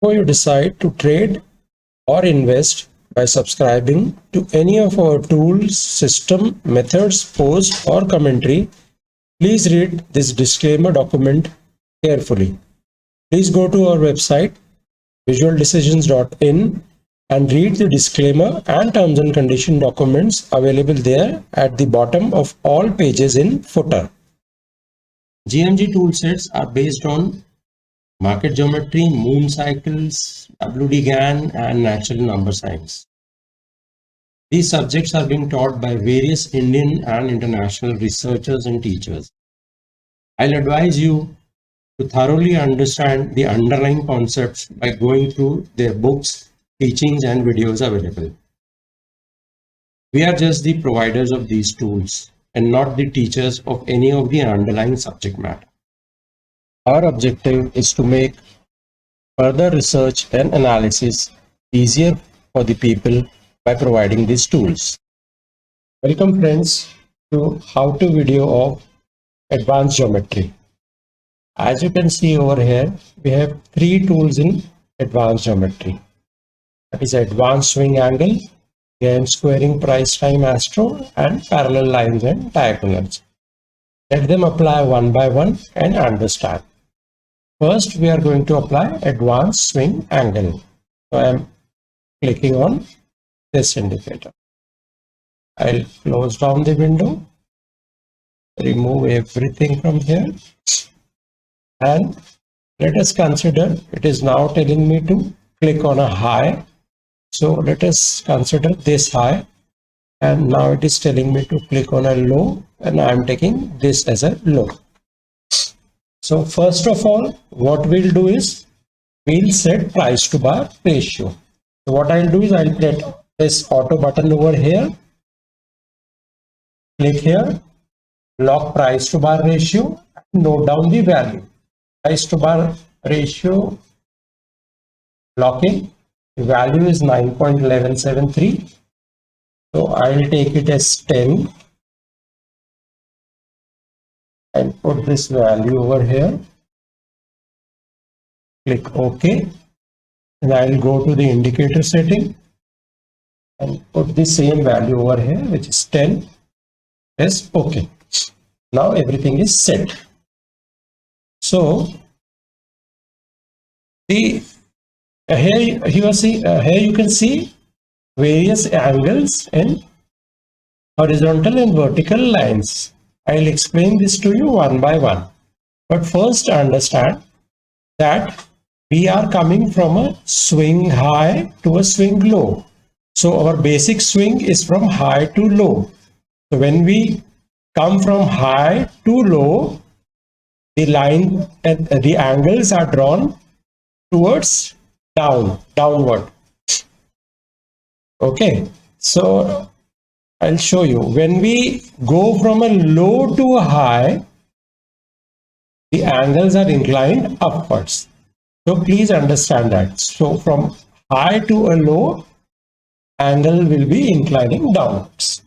Before you decide to trade or invest by subscribing to any of our tools, system, methods, posts, or commentary, please read this disclaimer document carefully. Please go to our website visualdecisions.in and read the disclaimer and terms and condition documents available there at the bottom of all pages in footer. GMG toolsets are based on market geometry, moon cycles, WD Gann, and natural number science. These subjects are being taught by various Indian and international researchers and teachers. I'll advise you to thoroughly understand the underlying concepts by going through their books, teachings, and videos available. We are just the providers of these tools and not the teachers of any of the underlying subject matter. Our objective is to make further research and analysis easier for the people by providing these tools. Welcome friends to how-to video of advanced geometry. As you can see over here, we have three tools in advanced geometry. That is advanced swing angle, Gann squaring, price time, Astro, and parallel lines and diagonals. Let them apply one by one and understand. First, we are going to apply advanced swing angle. So I am clicking on this indicator. I'll close down the window, remove everything from here, and let us consider it is now telling me to click on a high. So let us consider this high, and now it is telling me to click on a low, and I am taking this as a low. So first of all, what we'll do is we'll set price to bar ratio. So what I'll do is I'll get this auto button over here, click here, lock price to bar ratio, and note down the value. Price to bar ratio locking, the value is 9.1173. So I'll take it as 10 and put this value over here. Click OK. And I'll go to the indicator setting and put the same value over here, which is 10. Yes, OK. Now everything is set. So here you can see various angles in horizontal and vertical lines. I'll explain this to you one by one. But first understand that we are coming from a swing high to a swing low. So our basic swing is from high to low. So when we come from high to low, the line and the angles are drawn towards downward. Okay, so I'll show you. When we go from a low to a high, the angles are inclined upwards. So please understand that. So from high to a low, angle will be inclining downwards.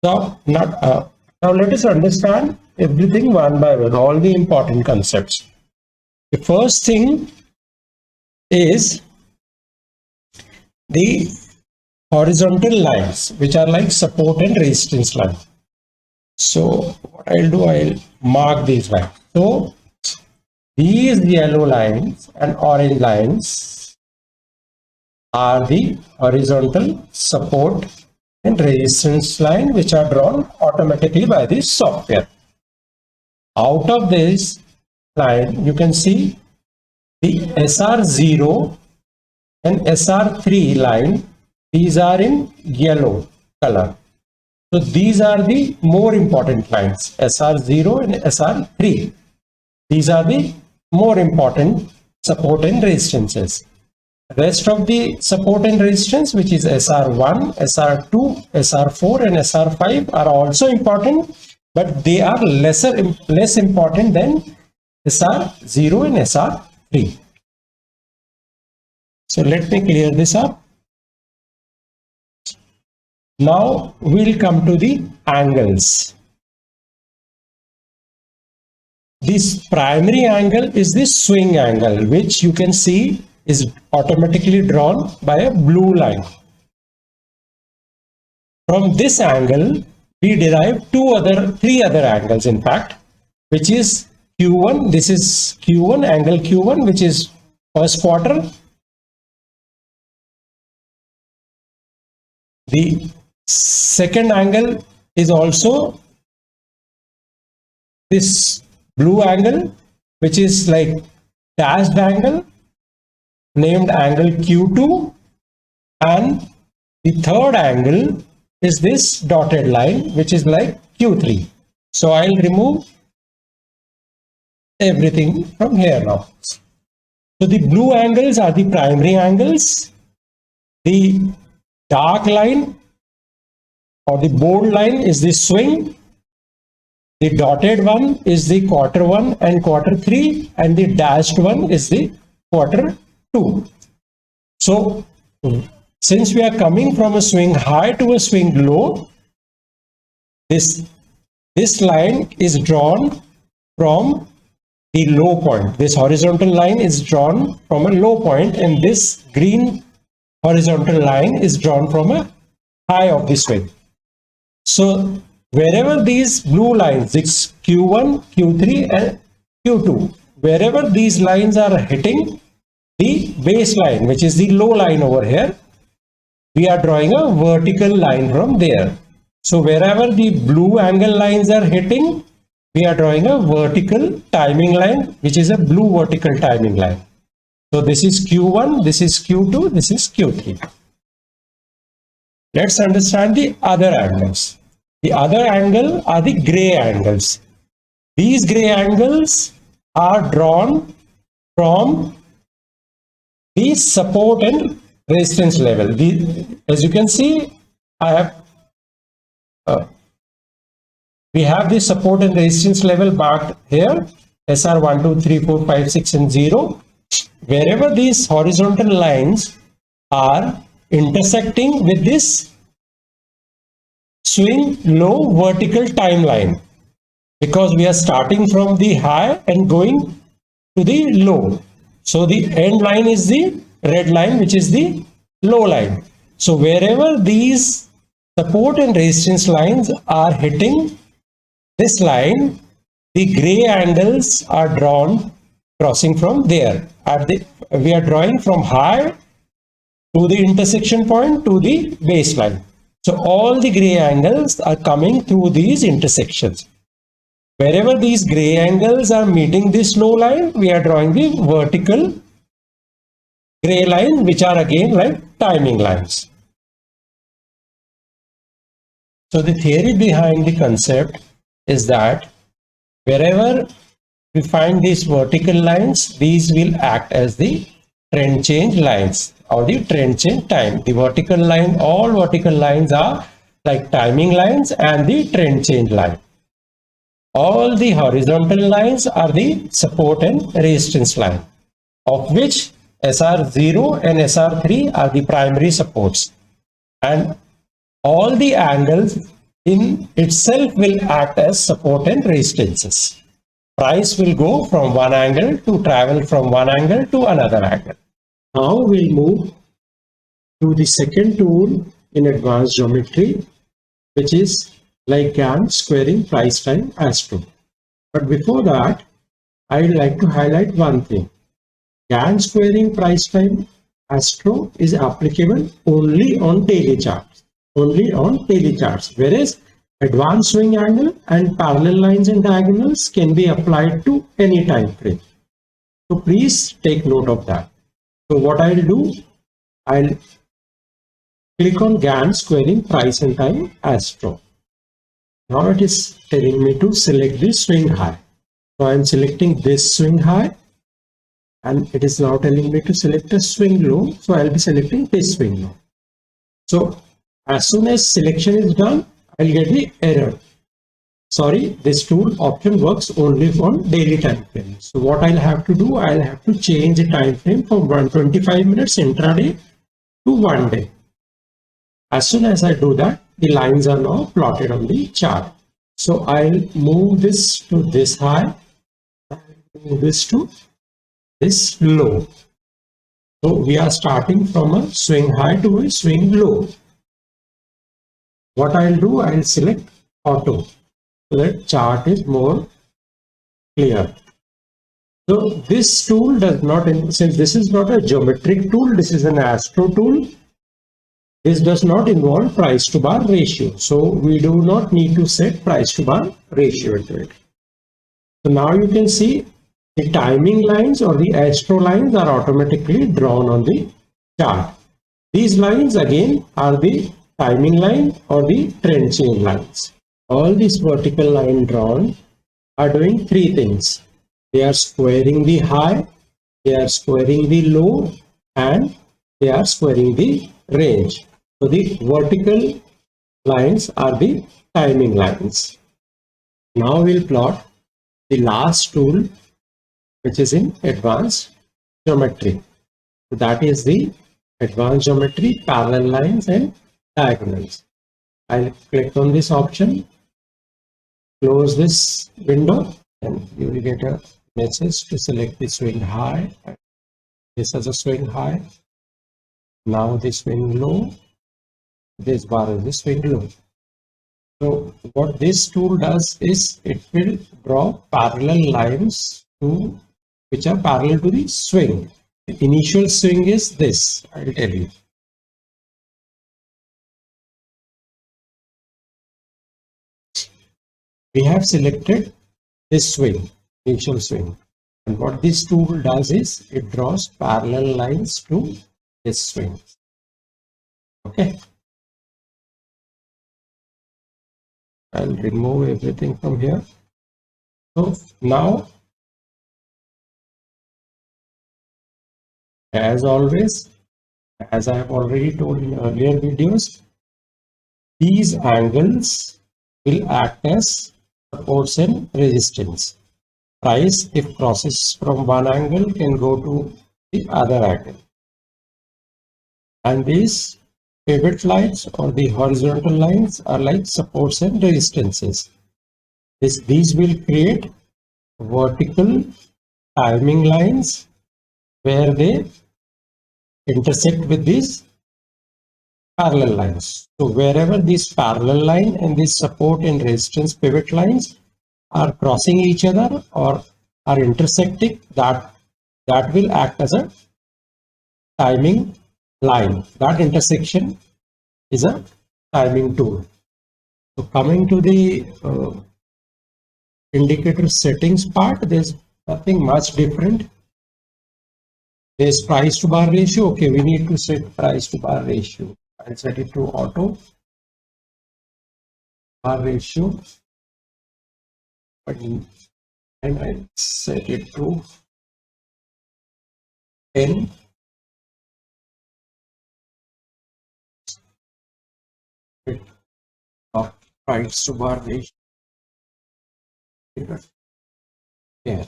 Now let us understand everything one by one, all the important concepts. The first thing is the horizontal lines, which are like support and resistance line. So what I'll do, I'll mark these lines. So these yellow lines and orange lines are the horizontal support and resistance line, which are drawn automatically by the software. Out of this line, you can see the SR0 and SR3 line. These are in yellow color. So these are the more important lines, SR0 and SR3. These are the more important support and resistances. Rest of the support and resistance, which is SR1, SR2, SR4 and SR5, are also important, but they are less important than SR0 and SR3. So let me clear this up. Now we'll come to the angles. This primary angle is the swing angle, which you can see is automatically drawn by a blue line. From this angle, we derive three other angles, in fact, which is Q1. This is Q1, angle Q1, which is first quarter. The second angle is also this blue angle, which is like dashed angle, named angle Q2, and the third angle is this dotted line, which is like Q3. So I'll remove everything from here now. So the blue angles are the primary angles. The dark line or the bold line is the swing. The dotted one is the quarter 1 and quarter 3, and the dashed one is the quarter 2. So since we are coming from a swing high to a swing low, this line is drawn from the low point. This horizontal line is drawn from a low point, and this green horizontal line is drawn from a high of the swing. So wherever these blue lines, it's Q1, Q3 and Q2, wherever these lines are hitting the baseline, which is the low line over here, we are drawing a vertical line from there. So wherever the blue angle lines are hitting, we are drawing a vertical timing line, which is a blue vertical timing line. So this is Q1, this is Q2, this is Q3. Let's understand the other angles. The other angle are the gray angles. These gray angles are drawn from the support and resistance level. As you can see, we have the support and resistance level marked here, SR 1, 2, 3, 4, 5, 6 and 0. Wherever these horizontal lines are intersecting with this swing low vertical timeline, because we are starting from the high and going to the low. So the end line is the red line, which is the low line. So wherever these support and resistance lines are hitting this line, the gray angles are drawn crossing from there. We are drawing from high to the intersection point to the baseline. So all the gray angles are coming through these intersections. Wherever these gray angles are meeting this low line, we are drawing the vertical gray lines, which are again like timing lines. So the theory behind the concept is that wherever we find these vertical lines, these will act as the trend change lines or the trend change time. The vertical line, all vertical lines are like timing lines and the trend change line. All the horizontal lines are the support and resistance line, of which SR0 and SR3 are the primary supports, and all the angles in itself will act as support and resistances. Price will go from one angle to travel from one angle to another angle. Now we'll move to the second tool in advanced geometry, which is like Gann squaring price time Astro. But before that, I'd like to highlight one thing. Gann squaring price time Astro is applicable only on daily charts. Whereas advanced swing angle and parallel lines and diagonals can be applied to any time frame. So please take note of that. So what I'll do, I'll click on Gann squaring price and time Astro. Now it is telling me to select this swing high. So I'm selecting this swing high, and it is now telling me to select a swing low. So I'll be selecting this swing low. So as soon as selection is done, I'll get the error. Sorry, this tool option works only on daily time frame. So what I'll have to do, I'll have to change the time frame from 125 minutes intraday to 1 day. As soon as I do that, the lines are now plotted on the chart. So I'll move this to this high, move this to this low. So we are starting from a swing high to a swing low. What I'll do, I'll select auto so that chart is more clear. So this tool does not, since this is not a geometric tool, this is an Astro tool. This does not involve price to bar ratio. So we do not need to set price to bar ratio into it. So now you can see the timing lines or the Astro lines are automatically drawn on the chart. These lines again are the timing line or the trend chain lines. All these vertical line drawn are doing three things. They are squaring the high, they are squaring the low, and they are squaring the range. So the vertical lines are the timing lines. Now we'll plot the last tool, which is in advanced geometry. So that is the advanced geometry, parallel lines and diagonals. I'll click on this option, close this window, and you will get a message to select the swing high. This is a swing high. Now the swing low. This bar is the swing low. So what this tool does is it will draw parallel lines to which are parallel to the swing. The initial swing is this, I'll tell you. We have selected this swing, initial swing. And what this tool does is it draws parallel lines to this swing. Okay. I'll remove everything from here. So now, as always, as I have already told in earlier videos, these angles will act as supports and resistance. Price, if crosses from one angle, can go to the other angle. And these pivot lines or the horizontal lines are like supports and resistances. These will create vertical timing lines where they intersect with these parallel lines. So wherever this parallel line and this support and resistance pivot lines are crossing each other or are intersecting, that will act as a timing line. That intersection is a timing tool. So coming to the indicator settings part, there's nothing much different. There's price to bar ratio. Okay, we need to set price to bar ratio. I'll set it to auto. Bar ratio. And I set it to 10. Of price to bar ratio. Yeah.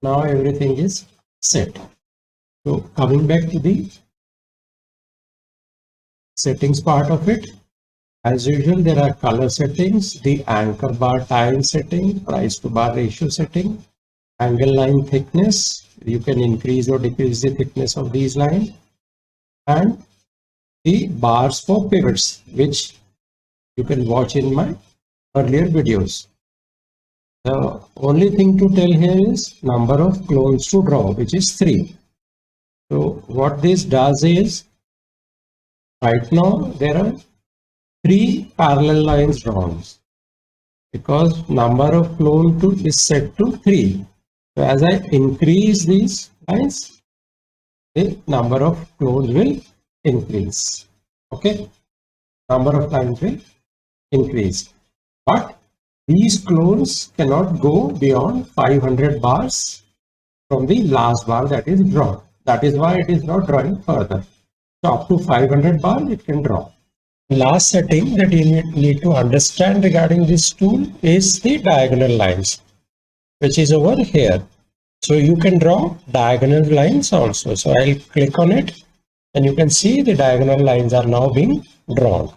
Now everything is set. So coming back to the settings part of it, as usual, there are color settings, the anchor bar time setting, price to bar ratio setting, angle line thickness. You can increase or decrease the thickness of these lines, and the bars for pivots, which you can watch in my earlier videos. The only thing to tell here is number of clones to draw, which is 3. So what this does is, right now there are 3 parallel lines drawn because number of clone to is set to 3. So as I increase these lines, the number of clones will increase. Okay, number of lines will increase, but these clones cannot go beyond 500 bars from the last bar that is drawn. That is why it is not drawing further. So up to 500 bars it can draw. Last setting that you need to understand regarding this tool is the diagonal lines, which is over here. So you can draw diagonal lines also. So I'll click on it and you can see the diagonal lines are now being drawn.